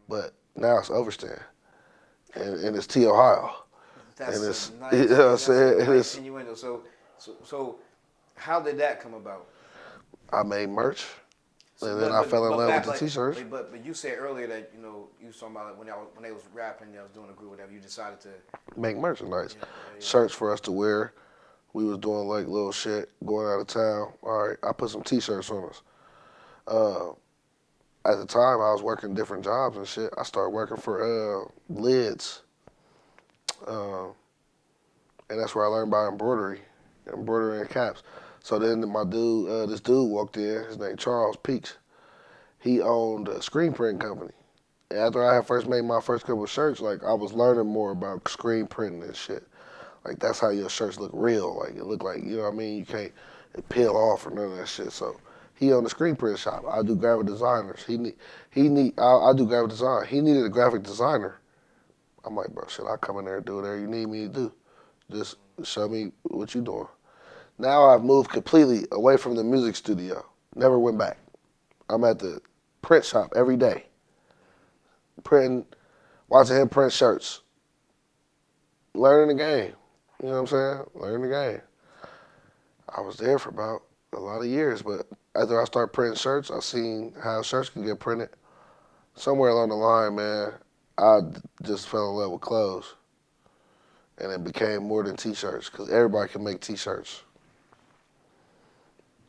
but now it's Overstand, and it's T Ohio, and That's a it's you nice, know what I'm that's a saying, and nice it's innuendo. So, how did that come about? I made merch, So, and then I fell in love with back the like, T-shirts. but you said earlier that you was talking about like, when they was rapping, they was doing a group, whatever. You decided to, Make merchandise, yeah, yeah, shirts for us to wear. We was doing like little shit, going out of town. All right, I put some T-shirts on us. Uh, at the time, I was working different jobs and shit. I started working for lids, uh, and that's where I learned about embroidery and caps. So then my dude, this dude walked in. His name Charles Peaks. He owned a screen print company. And after I had first made my first couple of shirts, like I was learning more about screen printing and shit. Like that's how your shirts look real. Like it look like, you know what I mean? You can't peel off or none of that shit. So he owned a screen print shop. I do graphic designers. I do graphic design. He needed a graphic designer. I'm like, bro, shit, I come in there and do whatever you need me to do. Just show me what you doing. Now I've moved completely away from the music studio. Never went back. I'm at the print shop every day, printing, watching him print shirts, learning the game. You know what I'm saying? Learning the game. I was there for about a lot of years, but after I started printing shirts, I seen how shirts can get printed. Somewhere along the line, man, I just fell in love with clothes, and it became more than t-shirts because everybody can make t-shirts.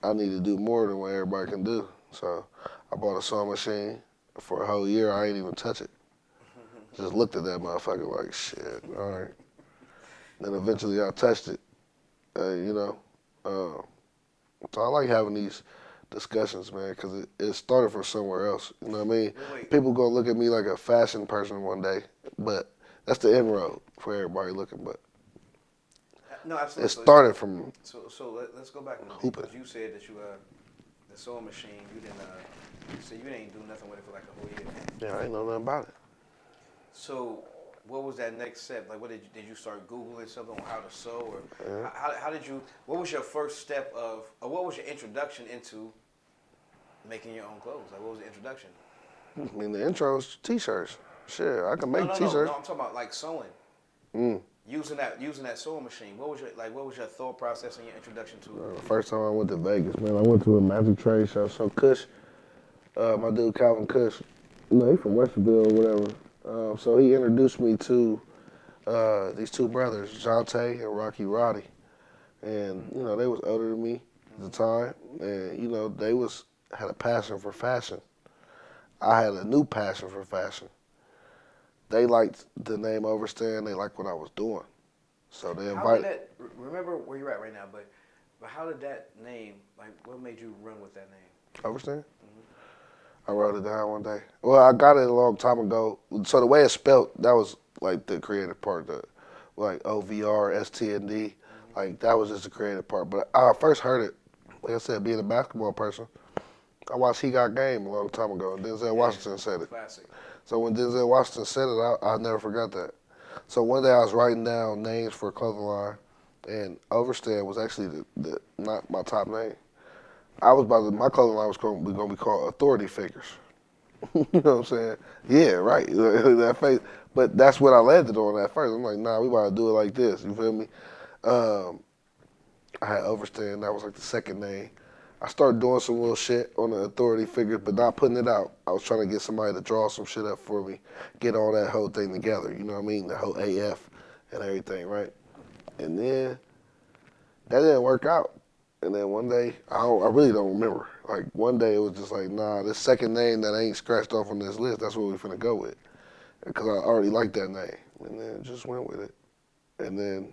I need to do more than what everybody can do, so I bought a sewing machine. For a whole year, I ain't even touch it. Just looked at that motherfucker like, shit, all right. Then eventually I touched it, you know. Uh, so I like having these discussions, man, because it started from somewhere else. You know what I mean? wait. People gonna look at me like a fashion person one day, but that's the inroad for everybody looking. But No, it absolutely. started from Let's go back a little bit hooping. because you said that the sewing machine, you said you didn't do nothing with it for like a whole year. Yeah, I ain't know nothing about it. So, what was that next step? Like, what did you start Googling something on how to sew, or Yeah. how did you? What was your first step or what was your introduction into making your own clothes? Like, what was the introduction? I mean, the intro's t-shirts. Shit, I can No, make no, no, no. t-shirts. I'm talking about like sewing. Mm. Using that sewing machine. What was your thought process and your introduction to it? The first time I went to Vegas, man, I went to a magic trade show. So Kush, my dude Calvin Kush, you know, he from Westerville or whatever. So he introduced me to these two brothers, Jonte and Rocky Roddy. And, you know, they was older than me at the time. And, you know, they had a passion for fashion. I had a new passion for fashion. They liked the name Overstand. They liked what I was doing. So they How did invited that? Remember where you're at right now, but how did that name? Like, what made you run with that name? Overstand. I wrote it down one day. Well, I got it a long time ago. So the way it's spelled, that was like the creative part. Like OVRSTAND. Like that was just the creative part. But I first heard it, like I said, being a basketball person. I watched He Got Game a long time ago, and Denzel Yeah, Washington said it. classic. So when Denzel Washington said it, I never forgot that. So one day I was writing down names for a clothing line, and Overstand was actually the not my top name. I was about to, my clothing line was going to be called Authority Figures. You know what I'm saying? Yeah, right. That face. But that's what I landed on at first. I'm like, nah, we about to do it like this. You feel me? Um, I had Overstand. That was like the second name. I started doing some little shit on the authority figures, but not putting it out. I was trying to get somebody to draw some shit up for me, get all that whole thing together. You know what I mean? The whole AF and everything, right? And then that didn't work out. And then one day, I really don't remember. Like one day, it was just like, nah, this second name that ain't scratched off on this list, that's what we finna go with, because I already liked that name. And then just went with it. And then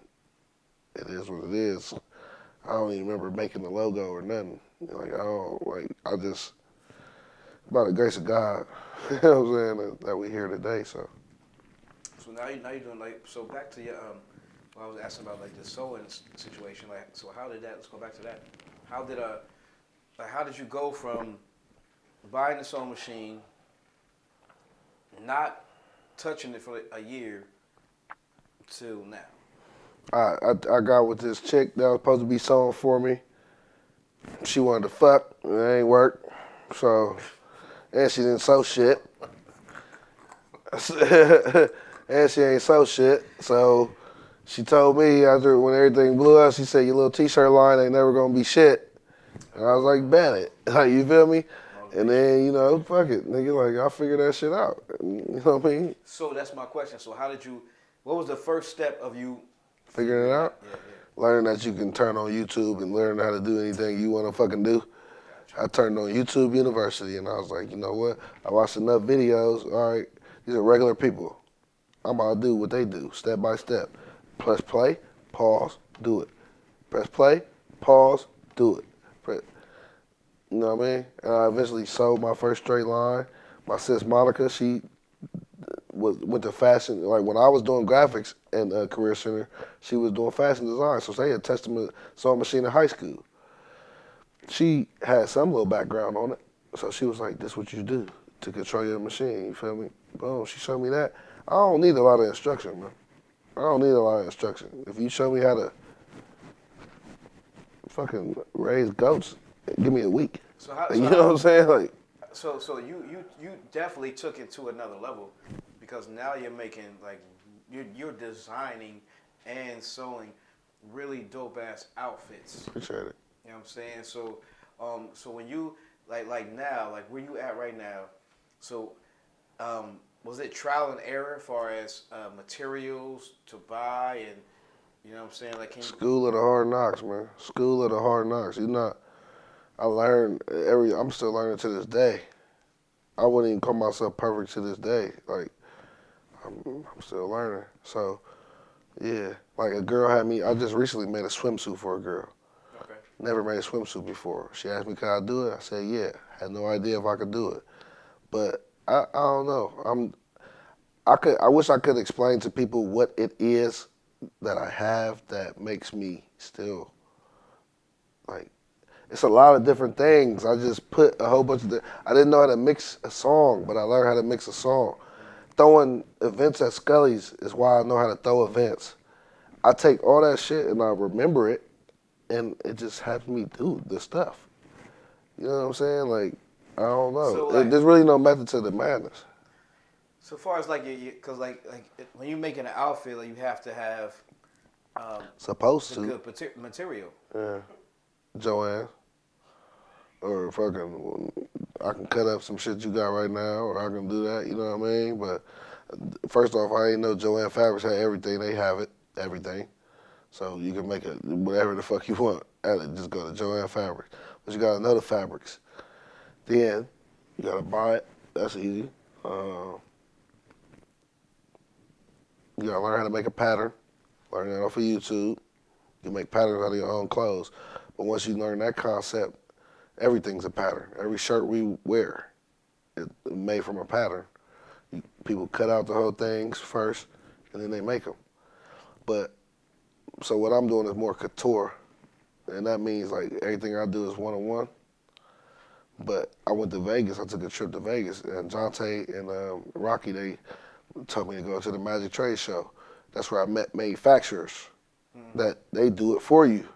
it is what it is. I don't even remember making the logo or nothing. Like I don't like. I just by the grace of God, you know what I'm saying, that we here today. So So now you're doing like so back to your what I was asking about like the sewing situation. Like, so how did that? Let's go back to that. How did like how did you go from buying the sewing machine, not touching it for a year, to now? I got with this chick that was supposed to be sewing for me. She wanted to fuck. It ain't work. So and she didn't sew shit. And she ain't so shit. So she told me after when everything blew up, she said your little t-shirt line ain't never gonna be shit. And I was Oh, like, bet it. Like, you feel me? And motivation. then, fuck it. Nigga, like, I'll figure that shit out. You know what I mean? So that's my question. So how did you? What was the first step of you Figuring it figuring out? out. Yeah, yeah. Learning that you can turn on YouTube and learn how to do anything you want to fucking do. Gotcha. I turned on YouTube University and I was like, you know what? I watched enough videos. All right, these are regular people. I'm about to do what they do, step by step. Press play, pause, do it. Press play, pause, do it. Press, you know what I mean? And I eventually sold my first straight line. My sis Monica, she went to fashion. Like when I was doing graphics in Career Center, she was doing fashion design. So they had tested me sewing machine in high school. She had some little background on it. So she was like, this is what you do to control your machine. You feel me? Boom. She showed me that. I don't need a lot of instruction, man. I don't need a lot of instruction. If you show me how to fucking raise goats, give me a week. So how? You know what I'm saying? Like, So you definitely took it to another level, because now you're making like you're designing and sewing really dope ass outfits. appreciate it. You know what I'm saying? So when you like now, like where you at right now, so was it trial and error as far as materials to buy, and you know what I'm saying? Like can you, School of the hard knocks, man. School of the hard knocks. You not. I learned I'm still learning to this day. I wouldn't even call myself perfect to this day. Like I'm still learning. So yeah, like a girl had me. I just recently made a swimsuit for a girl. okay? Never made a swimsuit before. She asked me, could I do it? I said, yeah. Had no idea if I could do it. But I don't know. I wish I could explain to people what it is that I have that makes me still like it's a lot of different things. I just put a whole bunch of I didn't know how to mix a song, but I learned how to mix a song. Throwing events at Scully's is why I know how to throw events. I take all that shit and I remember it and it just helps me do the stuff. You know what I'm saying? Like, I don't know. So like There's really no method to the madness. so far as like because when you making an outfit, like, you have to have Supposed the to. good material. Yeah. Joanne. Or fucking, I can cut up some shit you got right now, or I can do that, you know what I mean? But first off, I ain't know Joanne Fabrics had everything. They have it, everything. So you can make it whatever the fuck you want. Just go to Joanne Fabrics. But you gotta know the fabrics. Then you gotta buy it. That's easy. You gotta learn how to make a pattern. Learn that off of YouTube. You make patterns out of your own clothes. But once you learn that concept, everything's a pattern. Every shirt we wear is made from a pattern. People cut out the whole things first, and then they make them. But so what I'm doing is more couture, and that means like everything I do is one on one. But I went to Vegas. I took a trip to Vegas, and Jonte and Rocky they told me to go to the Magic Trade Show. That's where I met manufacturers that they do it for you.